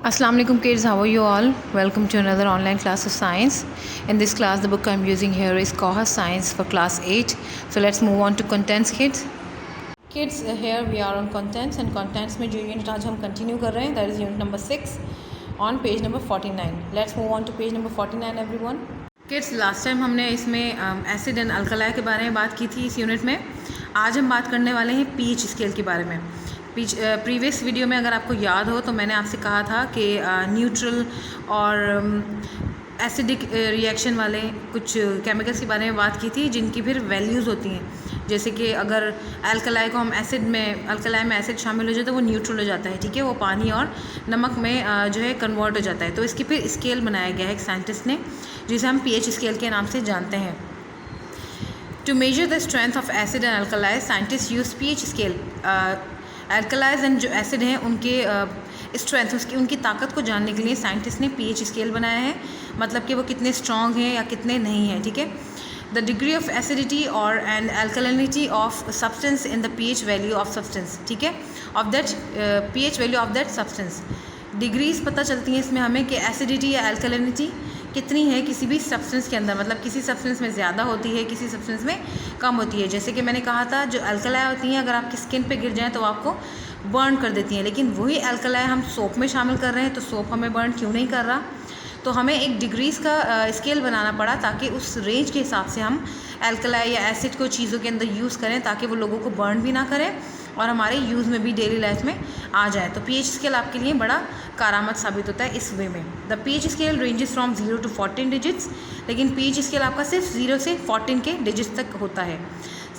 Assalamu alaikum kids, how are you all? Welcome to another online class of science. In this class the book I'm using here is Koha Science for class 8. So let's move on to contents kids. Kids, here we are on contents and contents में जो unit आज हम continue कर रहे हैं that is unit number 6 on page number 49. Let's move on to page number 49 everyone. Kids, last time हमने इसमें acid and alkali के बारे में बात की थी इस यूनिट में. आज हम बात करने वाले हैं पीएच स्केल के बारे में. प्रीवियस वीडियो में अगर आपको याद हो तो मैंने आपसे कहा था कि न्यूट्रल और एसिडिक रिएक्शन वाले कुछ केमिकल्स के बारे में बात की थी जिनकी फिर वैल्यूज़ होती हैं. जैसे कि अगर अल्कलाई को हम अल्कलाई में एसिड शामिल हो जाए तो वो न्यूट्रल हो जाता है, ठीक है, वो पानी और नमक में जो है कन्वर्ट हो जाता है. तो इसकी फिर स्केल बनाया गया है एक साइंटिस्ट ने जिसे हम पीएच स्केल के नाम से जानते हैं. To measure the strength of acid and alkali scientist use pH scale. Alkalis and जो एसिड हैं उनके स्ट्रेंथ उनकी ताकत को जानने के लिए साइंटिस्ट ने पीएच स्केल बनाया है, मतलब कि वो कितने स्ट्रॉन्ग हैं या कितने नहीं हैं, ठीक है. द डिग्री ऑफ एसिडिटी और and alkalinity of substance in the pH value of substance, ठीक है, of that pH value of that substance. Degrees पता चलती हैं इसमें हमें कि एसिडिटी या अल्कलिनिटी कितनी है किसी भी सब्सटेंस के अंदर, मतलब किसी सब्सटेंस में ज़्यादा होती है किसी सब्सटेंस में कम होती है. जैसे कि मैंने कहा था जो अल्कलाई होती हैं अगर आपकी स्किन पे गिर जाएँ तो आपको बर्न कर देती हैं, लेकिन वही अल्कलाई हम सोप में शामिल कर रहे हैं तो सोप हमें बर्न क्यों नहीं कर रहा. तो हमें एक डिग्रीज़ का स्केल बनाना पड़ा ताकि उस रेंज के हिसाब से हम अल्कलाई या एसिड को चीज़ों के अंदर यूज़ करें ताकि वो लोगों को बर्न भी ना करें और हमारे यूज़ में भी डेली लाइफ में आ जाए. तो पीएच स्केल आपके लिए बड़ा कारआमद साबित होता है इस वे में. The pH scale ranges from 0 to 14 digits, लेकिन पीएच स्केल आपका सिर्फ 0 से 14 के डिजिट्स तक होता है.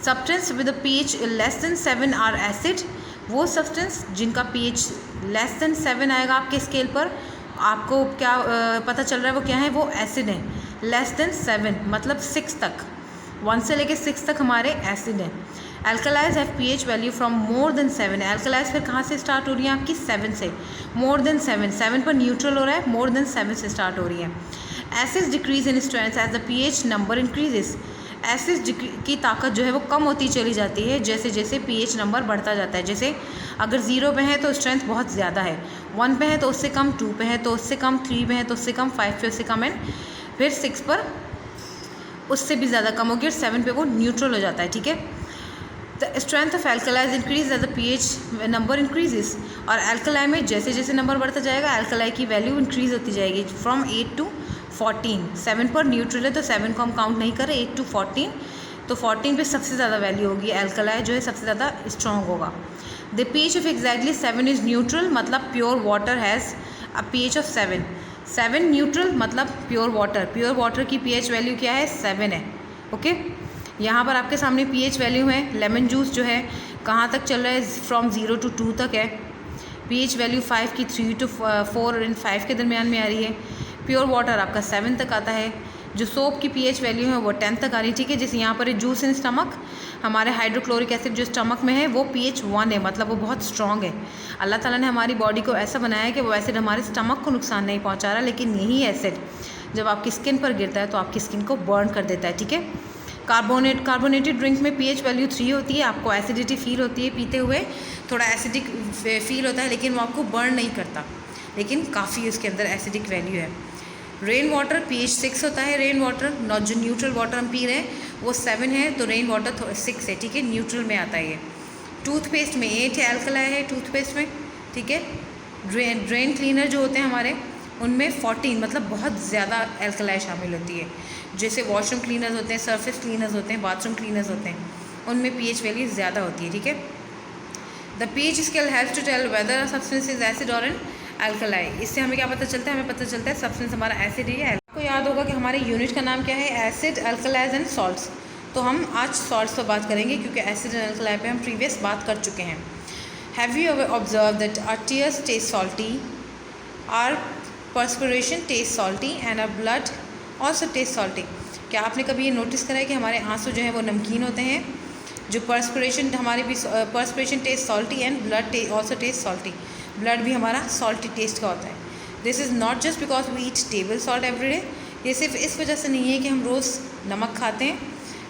Substance with pH less than 7 are acid. वो सब्सटेंस जिनका पीएच लेस देन 7 आएगा आपके स्केल पर, आपको क्या पता चल रहा है वो क्या है, वो एसिड है. लेस देन 7 मतलब 6 तक, 1 से लेकर 6 तक हमारे एसिड हैं. Alkalis have pH value from more than 7. Alkalis फिर कहाँ से स्टार्ट हो रही है आपकी 7 से. मोर देन 7 पर न्यूट्रल हो रहा है, मोर देन 7 से स्टार्ट हो रही है. Acids decrease in strength as the pH number increases. Acids की ताकत जो है वो कम होती चली जाती है जैसे जैसे पीएच नंबर बढ़ता जाता है. जैसे अगर 0 पे है तो स्ट्रेंथ बहुत ज़्यादा है, 1 पे है तो उससे कम, 2 पे है तो उससे कम, 3 पे है तो उससे कम, 5 पे उससे कम एंड फिर 6 पर उससे भी ज़्यादा कम होगी और 7 पे वो न्यूट्रल हो जाता है, ठीक है. The strength of alkalis increase as the pH number increases. और अल्कलाई में जैसे जैसे नंबर बढ़ता जाएगा अल्कलाई की वैल्यू इंक्रीज होती जाएगी फ्रॉम 8 to 14. 7 पर न्यूट्रल है तो 7 को हम काउंट नहीं करें, 8 to 14, तो 14 पे सबसे ज़्यादा वैल्यू होगी, अल्कलाई जो है सबसे ज़्यादा स्ट्रॉन्ग होगा. The pH of exactly 7 is neutral, मतलब pure water has a pH of 7. 7 neutral मतलब प्योर वाटर की पीएच वैल्यू क्या है, 7 है. ओके, यहाँ पर आपके सामने पीएच वैल्यू है. लेमन जूस जो है कहाँ तक चल रहा है, फ्रॉम 0 to 2 तक है. पीएच वैल्यू 5 की 3 to 4 एंड 5 के दरमियान में आ रही है. प्योर वाटर आपका 7 तक आता है. जो सोप की पीएच वैल्यू है वो 10 तक आ रही है, ठीक है. जैसे यहाँ पर जूस इन स्टमक, हमारे हाइड्रोक्लोरिक एसिड जो स्टमक में है वो पीएच 1 है, मतलब वो बहुत स्ट्रॉन्ग है. अल्लाह ताला ने हमारी बॉडी को ऐसा बनाया है कि वो एसिड हमारे स्टमक को नुकसान नहीं पहुँचा रहा, लेकिन यही एसिड जब आपकी स्किन पर गिरता है तो आपकी स्किन को बर्न कर देता है, ठीक है. कार्बोनेटेड ड्रिंक में पीएच वैल्यू 3 होती है. आपको एसिडिटी फील होती है पीते हुए, थोड़ा एसिडिक फील होता है, लेकिन वो आपको बर्न नहीं करता, लेकिन काफ़ी उसके अंदर एसिडिक वैल्यू है. रेन वाटर पीएच 6 होता है. रेन वाटर जो न्यूट्रल वाटर हम पी रहे हैं वो 7 है, तो रेन वाटर 6 है, ठीक है, न्यूट्रल में आता है. ये टूथपेस्ट में 8 है, अल्कलाई है टूथपेस्ट में, ठीक है. ड्रेन क्लीनर जो होते हैं हमारे उनमें 14 मतलब बहुत ज़्यादा अल्कलाई शामिल होती है. जैसे वॉशरूम क्लीनर्स होते हैं, सरफेस क्लीनर्स होते हैं, बाथरूम क्लीनर्स होते हैं, उनमें पीएच वैल्यू ज़्यादा होती है, ठीक है. The pH scale helps to tell whether a substance is acid और एन अल्कलाई. इससे हमें क्या पता चलता है, हमें पता चलता है सब्सटेंस हमारा एसिड है या. आपको याद होगा कि हमारे यूनिट का नाम क्या है, एसिड, अल्कलाइज एंड सॉल्ट्स. तो हम आज सॉल्ट्स पर बात करेंगे क्योंकि एसिड एंड अल्कलाई पे हम प्रीवियस बात कर चुके हैं. Have you ever observe that our tears taste salty, our perspiration taste salty and our blood also taste salty. क्या आपने कभी ये नोटिस करा है कि हमारे आंसू जो हैं वो नमकीन होते हैं. जो पर्सपिरेशन हमारे भी perspiration taste salty and blood also taste salty. Blood भी हमारा सॉल्टी टेस्ट का होता है. This is not just because we eat table salt every day. ये सिर्फ इस वजह से नहीं है कि हम रोज़ नमक खाते हैं.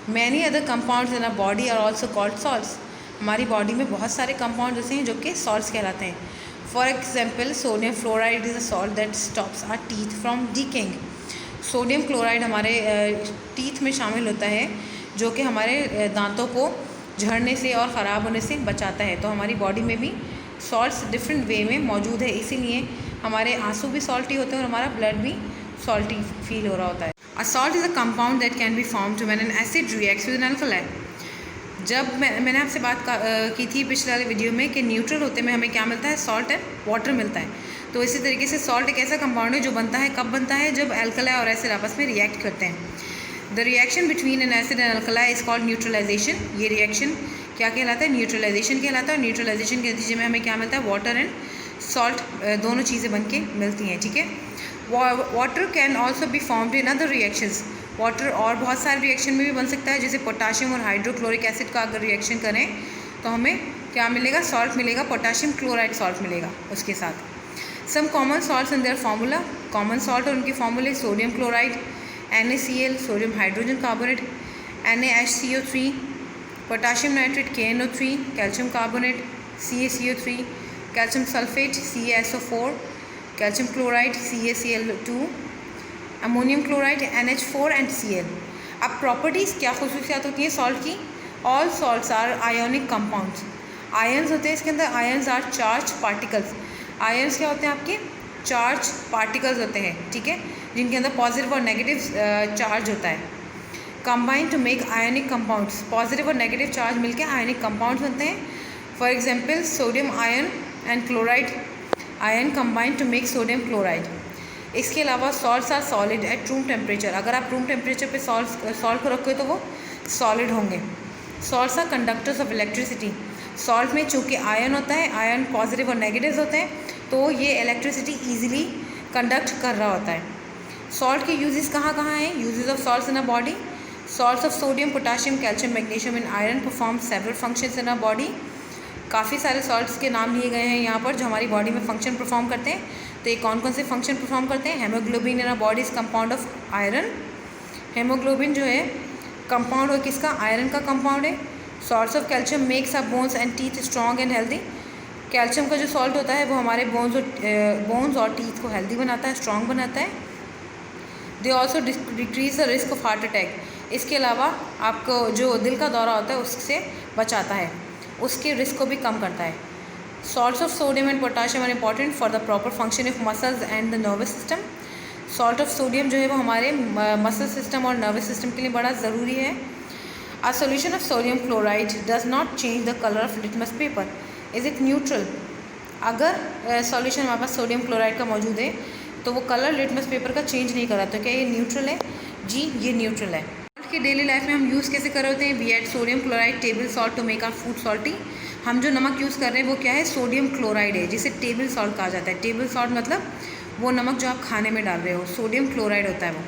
Many other compounds in our body are also called salts. हमारी बॉडी में बहुत सारे कंपाउंड ऐसे हैं जो कि सॉल्ट्स कहलाते हैं. For example sodium fluoride is a salt that stops our teeth from decaying. Sodium chloride हमारे टीथ में शामिल होता है, जो कि हमारे दांतों को झड़ने से और ख़राब होने से बचाता है। तो हमारी बॉडी में भी सॉल्ट्स डिफरेंट वे में मौजूद है, इसीलिए हमारे आंसू भी सॉल्टी होते हैं और हमारा ब्लड भी सॉल्टी फील हो रहा होता है। A salt is a compound that can be formed when an acid reacts with an alkali. जब मैंने आपसे बात की थी पिछले वाले वीडियो में कि न्यूट्रल होते में हमें क्या मिलता है, सॉल्ट एंड वाटर मिलता है। तो इसी तरीके से सॉल्ट एक ऐसा कंपाउंड है जो बनता है, कब बनता है, जब अल्कली और एसिड आपस में रिएक्ट करते हैं। The reaction between an acid and alkali is called neutralisation. ये रिएक्शन क्या कहलाता है, न्यूट्रलाइजेशन कहलाता है। और न्यूट्रलाइजेशन के नतीजे में हमें क्या मिलता है, वाटर एंड सॉल्ट दोनों चीज़ें बन के मिलती हैं, ठीक है। Water can also be formed in other reactions. Water और बहुत सारे रिएक्शन में भी बन सकता है, जैसे पोटाशियम और हाइड्रोक्लोरिक एसिड का अगर रिएक्शन करें तो हमें क्या मिलेगा, सॉल्ट मिलेगा, पोटाशियम क्लोराइड सॉल्ट मिलेगा उसके साथ। Some common salts in their formula. Common salt और उनके फार्मूले sodium chloride, NaCl, sodium hydrogen carbonate, NaHCO3, potassium nitrate KNO3, calcium carbonate CaCO3, calcium sulphate CaSO4, calcium chloride CaCl2, ammonium chloride NH4 and Cl। अब properties क्या खसूसियात होती हैं salt की। All salts are ionic compounds. Ions होते हैं इसके अंदर, ions are charge particles. Ions क्या होते हैं, आपके चार्ज पार्टिकल्स होते हैं, ठीक है, जिनके अंदर पॉजिटिव और नेगेटिव चार्ज होता है। Combine to make ionic compounds. Positive और नेगेटिव चार्ज मिलकर आयोनिक कंपाउंड्स बनते हैं। For example sodium ion and chloride ion combine to make sodium chloride. इसके अलावा salts are solid at room temperature. अगर आप रूम टेम्परेचर पे सॉल्ट को रखोगे तो वो सॉलिड होंगे। Salts are conductors of electricity. Salt में चूँकि आयन होता है, आयन पॉजिटिव और नेगेटिव होते हैं, तो ये इलेक्ट्रिसिटी ईजिली कंडक्ट कर रहा होता है। सॉल्ट के यूजेस कहाँ कहाँ हैं। Uses of salts in a body. Salts of sodium, potassium, calcium, magnesium and iron perform several functions in a body. काफ़ी सारे सॉल्ट्स के नाम लिए गए हैं यहाँ पर जो हमारी बॉडी में फंक्शन परफॉर्म करते हैं। तो ये कौन कौन से फंक्शन परफॉर्म करते हैं। Haemoglobin in a body is compound of iron. Haemoglobin जो है कंपाउंड हो किसका, आयरन का कंपाउंड है। Salts of calcium makes our bones and teeth strong and healthy. Calcium का जो सॉल्ट होता है वो हमारे बोन्स और टीथ को हेल्दी बनाता है, स्ट्रॉन्ग बनाता है। They also decrease the risk of heart attack. इसके अलावा आपको जो दिल का दौरा होता है उससे बचाता है, उसके रिस्क को भी कम करता है। Salts of sodium and potassium are important for the proper function of muscles and the nervous system. Salt of sodium जो है वो हमारे मसल सिस्टम और नर्वस सिस्टम के लिए बड़ा ज़रूरी है। A solution of sodium chloride does not change the colour of litmus paper. Is it neutral. अगर सॉल्यूशन हमारे पास सोडियम क्लोराइड का मौजूद है तो वो कलर लिटमस पेपर का चेंज नहीं कर रहा, तो क्या ये न्यूट्रल है। जी ये न्यूट्रल है। सॉल्ट की डेली लाइफ में हम यूज़ कैसे कर रहे होते हैं। We add sodium chloride table salt to make our food salty. हम जो नमक यूज़ कर रहे हैं वो क्या है, सोडियम क्लोराइड है, जिसे टेबल सॉल्ट कहा जाता है। टेबल सॉल्ट मतलब वो नमक जो आप खाने में डाल रहे हो, सोडियम क्लोराइड होता है वो।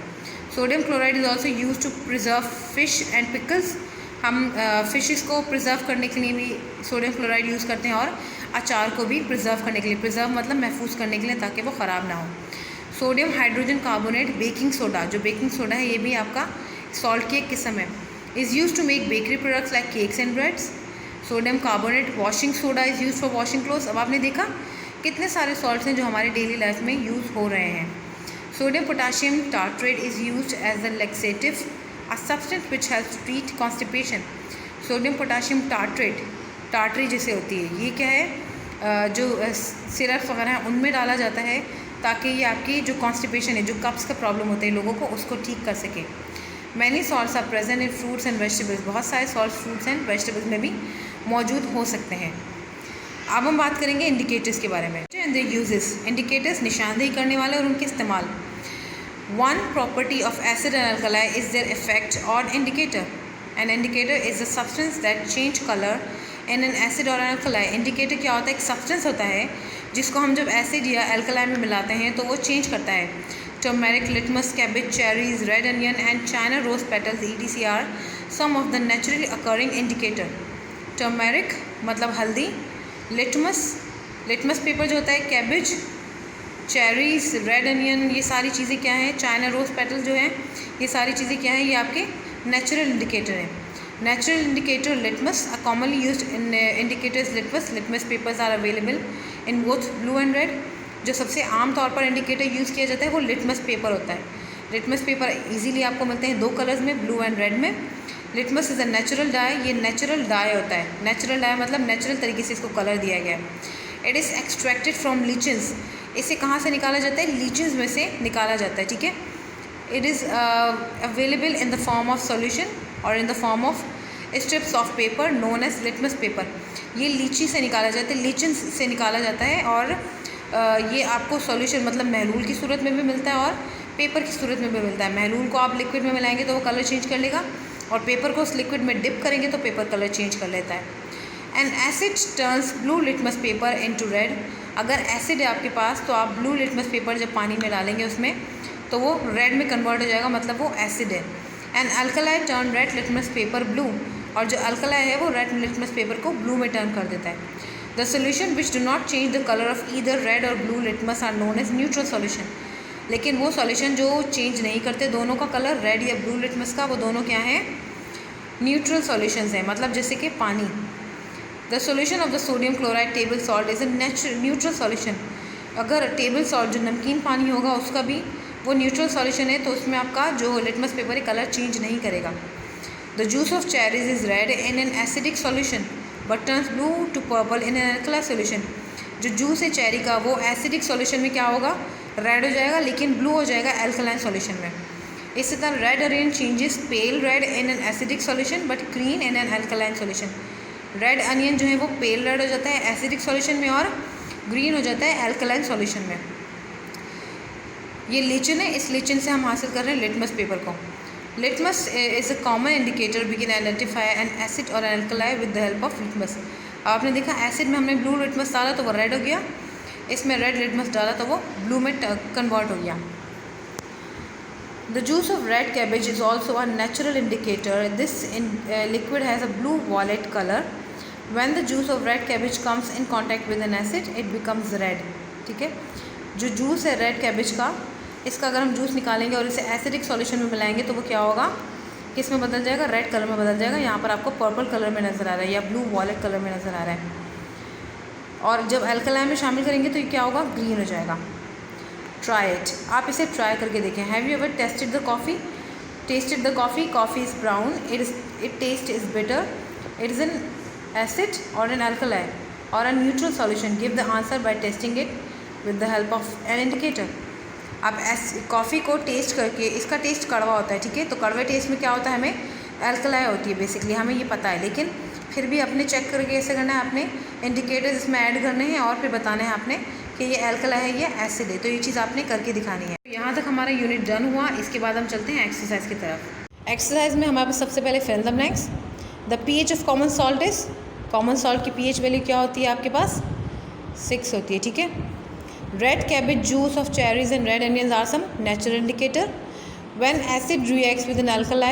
Sodium chloride is also use to preserve fish and pickles. हम फिशेस को प्रिजर्व करने के लिए भी सोडियम क्लोराइड यूज़ करते हैं और अचार को भी प्रिजर्व करने के लिए, प्रिजर्व मतलब महफूज करने के लिए ताकि वो ख़राब ना हो। Sodium hydrogen carbonate, baking soda, जो बेकिंग सोडा है ये भी आपका सॉल्ट की एक किस्म है। Is use to make bakery products like cakes and breads. Sodium carbonate, washing soda is use for washing clothes. अब आपने देखा कितने सारे सॉल्ट्स हैं जो हमारे डेली लाइफ में यूज़ हो रहे हैं। Sodium potassium tartrate is use as a laxative, a substance which helps to treat constipation. Sodium potassium tartrate, टार्ट्री जैसे होती है, ये क्या है, जो सिरप वगैरह है उनमें डाला जाता है ताकि ये आपकी जो कॉन्स्टिपेशन है, जो कब्ज़ का प्रॉब्लम होता है लोगों को, उसको ठीक कर सके। Many salts are present in fruits and vegetables. बहुत सारे सॉल्ट फ्रूट्स एंड वेजिटेबल्स में भी मौजूद हो सकते हैं। अब हम बात करेंगे इंडिकेटर्स के बारे में एंड देयर यूजेस। इंडिकेटर्स निशानदेही करने वाले और उनके इस्तेमाल। One property of acid and alkali is their effect on indicator. An indicator is a substance that change colour in an acid और अल्कली। इंडिकेटर क्या होता है, एक सब्सटेंस होता है जिसको हम जब एसिड या अल्कली में मिलाते हैं तो वो चेंज करता है। Turmeric, litmus, cabbage, cherries, red onion and China rose petals ETC are some of the naturally occurring indicator. Turmeric मतलब हल्दी, लिटमस पेपर जो होता है, कैबेज, चेरीज, रेड अनियन, ये सारी चीज़ें क्या हैं, चाइना रोज पेटल्स जो हैं, ये सारी चीज़ें क्या हैं, ये आपके नेचुरल इंडिकेटर हैं। Natural indicator litmus, a commonly used indicators litmus. Litmus papers are available in both blue and red. जो सबसे आम तौर पर इंडिकेटर यूज़ किया जाता है वो लिटमस पेपर होता है। लिटमस पेपर इजीली आपको मिलते हैं 2 कलर्स में, ब्लू एंड रेड में। Litmus is a natural die, ये नेचुरल डाई होता है। नेचुरल डाई मतलब नेचुरल तरीके से इसको कलर दिया गया है। इट इज़ एक्सट्रैक्टेड फ्रॉम लीचेंस, इसे कहाँ से निकाला जाता है? लीचेंस में से निकाला जाता है, ठीक है। It is available in the form of solution और in the form of strips of paper known as litmus paper. ये लीची से निकाला जाता है, लीचेंस से निकाला जाता है, और ये आपको सॉल्यूशन मतलब महलूल की सूरत में भी मिलता है और पेपर की सूरत में भी मिलता है। महलूल को आप लिक्विड में मिलाएंगे तो वो कलर चेंज कर लेगा, और पेपर को उस लिक्विड में डिप करेंगे तो पेपर कलर चेंज कर लेता है। And asset turns blue litmus paper into red. अगर एसिड है आपके पास तो आप ब्लू लिटमस पेपर जब पानी में डालेंगे उसमें तो वो रेड में कन्वर्ट हो जाएगा, मतलब वो एसिड है। And alkali turn red litmus paper blue, और जो अल्कलाई है वो रेड लिटमस पेपर को ब्लू में टर्न कर देता है। The solution which do not change the colour of either red और blue litmus are known as neutral solution. लेकिन वो सॉल्यूशन जो चेंज नहीं करते दोनों का कलर, रेड या ब्लू लिटमस का, वो दोनों क्या हैं? न्यूट्रल सॉल्यूशंस हैं, मतलब जैसे कि पानी। The solution of the sodium chloride table salt is a neutral solution. अगर टेबल सॉल्ट जो नमकीन पानी होगा उसका भी वो न्यूट्रल सॉल्यूशन है, तो उसमें आपका जो लिटमस पेपर है कलर चेंज नहीं करेगा। The juice of cherries is red in an acidic solution but turns blue to purple in an alkali solution. जो जूस है चेरी का वो एसिडिक सॉल्यूशन में क्या होगा? रेड हो जाएगा, लेकिन ब्लू हो जाएगा अल्कलाइन सॉल्यूशन में। इसी तरह red onion changes pale red in an acidic solution but green in an alkaline solution. Red onion जो है वो पेल रेड हो जाता है एसिडिक सॉल्यूशन में और ग्रीन हो जाता है अल्कलाइन सॉल्यूशन में। ये लीचन है, इस लीचन से हम हासिल कर रहे हैं लिटमस पेपर को। Litmus is a common indicator we can identify an acid और an alkali with the help of litmus. आपने देखा एसिड में हमने ब्लू लिटमस डाला तो वो रेड हो गया, इसमें रेड लिटमस डाला तो वो ब्लू में कन्वर्ट हो गया। The juice of red cabbage is also a natural indicator. This liquid has a blue violet colour. When the juice of red cabbage comes in contact with N acid it becomes red, ठीक है। जो juice है red cabbage का, इसका अगर हम juice निकालेंगे और इसे एसिडिक सॉल्यूशन में मिलाएंगे तो वो क्या होगा? किस में बदल जाएगा? रेड कलर में बदल जाएगा। यहाँ पर आपको पर्पल कलर में नज़र आ रहा है या ब्लू वॉलेट कलर में नज़र आ रहा है, और जब अल्कलाई में शामिल करेंगे तो ये क्या होगा? ग्रीन हो जाएगा। ट्राई इट, आप इसे ट्राई करके देखें। Have you ever tested the coffee? Tested the coffee? Coffee is brown, it taste is bitter, it is an acid और एन अल्कलाई और a neutral solution. Give the answer by testing it with the help of an indicator. आप coffee को test करके, इसका test कड़वा होता है, ठीक है, तो कड़वे टेस्ट में क्या होता है? हमें अल्कलाई होती है बेसिकली, हमें ये पता है, लेकिन फिर भी अपने चेक करके ऐसे करना है, आपने इंडिकेटर्स इसमें ऐड करने हैं और फिर बताना है आपने कि ये अल्कलाई है, ये एसिड है, तो ये चीज़ आपने करके दिखानी है। तो यहाँ तक हमारा यूनिट डन हुआ। इसके बाद हम चलते हैं एक्सरसाइज की तरफ। एक्सरसाइज में हमारे पास सबसे पहले fill the blanks. The pH of common salt is, common salt की पीएच वैल्यू क्या होती है आपके पास? 6 होती है, ठीक है। Red cabbage juice of cherries and red onions are some natural indicator. When acid reacts with an alkali,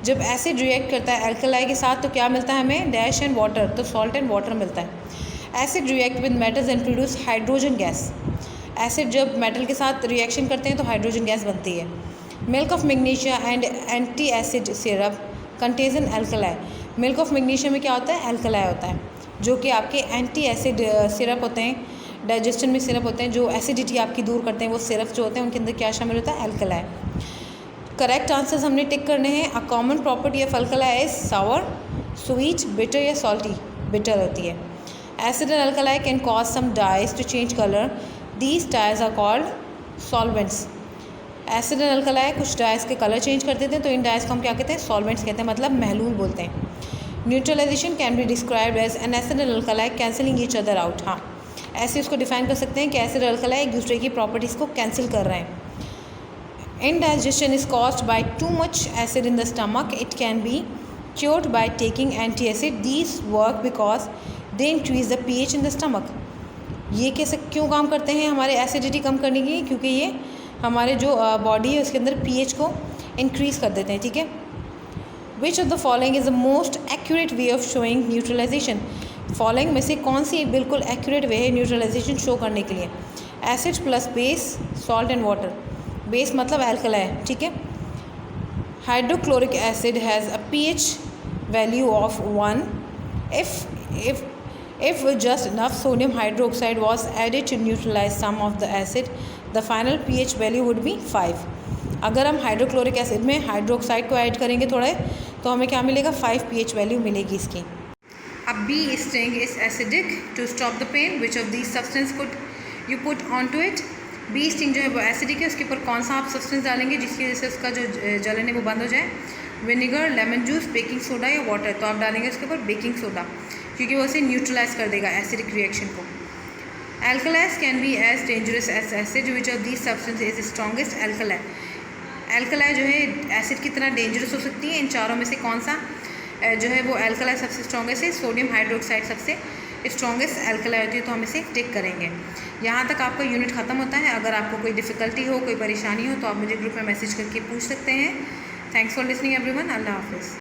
जब एसिड रिएक्ट करता है अल्कलाई के साथ तो क्या मिलता है हमें? डैश एंड वाटर, तो सॉल्ट एंड वाटर मिलता है। Acid react with metals and produce hydrogen gas. Acid जब मेटल के साथ रिएक्शन करते हैं तो हाइड्रोजन गैस बनती है। Milk of magnesia and anti acid syrup contains an alkali. Milk of magnesia में क्या होता है? अल्कलाई होता है, जो कि आपके एंटी एसिड सिरप होते हैं, डाइजेशन में सिरप होते हैं जो एसिडिटी आपकी दूर करते हैं। वो सिरप जो होते हैं उनके अंदर क्या शामिल होता है? अल्कलाई। करेक्ट आंसर्स हमने टिक करने हैं। A common property of alkali is sour, sweet, bitter या सॉल्टी। बिटर होती है। Acid and alkali can cause some dyes to change colour, these dyes are called solvents. Acid and alkali कुछ dyes के colour change कर देते हैं तो इन dies को हम क्या कहते हैं? सॉल्वेंट्स कहते हैं, मतलब महलूल बोलते हैं। Neutralisation can be described as an acid and alkali cancelling each other out. हाँ, ऐसे उसको डिफाइन कर सकते हैं कि एसिड और अल्कलाई एक दूसरे की प्रॉपर्टीज़ को कैंसिल कर रहे हैं। Indigestion is caused by too much acid in the stomach, it can be cured by taking anti acid, these work because they increase the pH in the stomach. ये कैसे क्यों काम करते हैं हमारे एसिडिटी कम करने की? क्योंकि ये हमारे जो बॉडी है उसके अंदर पीएच को इंक्रीज़ कर देते हैं, ठीक है। Which of the following is the most accurate way of showing neutralisation? Following में से कौन सी बिल्कुल एक्यूरेट वे है न्यूट्रलाइजेशन शो करने के लिए? Acid plus base, salt and water. Base मतलब अल्कलाई, ठीक है। Hydrochloric acid has a pH value of 1 if If just enough sodium hydroxide was added to neutralize some of the acid, the final pH value would be 5. अगर हम hydrochloric acid में hydroxide को add करेंगे थोड़ा तो हमें क्या मिलेगा, 5 pH वैल्यू मिलेगी इसकी. अब B sting is acidic. To stop the pain, which of these substance could you put onto it? B sting जो है वो एसिडिक है, उसके ऊपर कौन सा आप सब्सटेंस डालेंगे जिसकी वजह से उसका जो जलन है वो बंद हो जाए? Vinegar, lemon juice, baking soda या वाटर. तो आप डालेंगे उसके ऊपर बेकिंग सोडा, क्योंकि वो उसे न्यूट्रलाइज कर देगा एसिडिक रिएक्शन को. Alkalis can be as dangerous as acid. Which of these substance is strongest? Alkali. Alkali जो है एसिड की तरह डेंजरस हो सकती है. इन चारों में से कौन सा जो है वो एल्कलाई सबसे स्ट्रॉन्गेस्ट है? सोडियम हाइड्रोक्साइड सबसे स्ट्रॉन्गेस्ट एल्कलाई होती है. तो हम इसे टिक करेंगे. यहाँ तक आपका यूनिट ख़त्म होता है. अगर आपको कोई डिफ़िकल्टी हो, कोई परेशानी हो तो आप मुझे ग्रुप में मैसेज करके पूछ सकते हैं. Thanks for listening everyone. अल्लाह हाफिज़.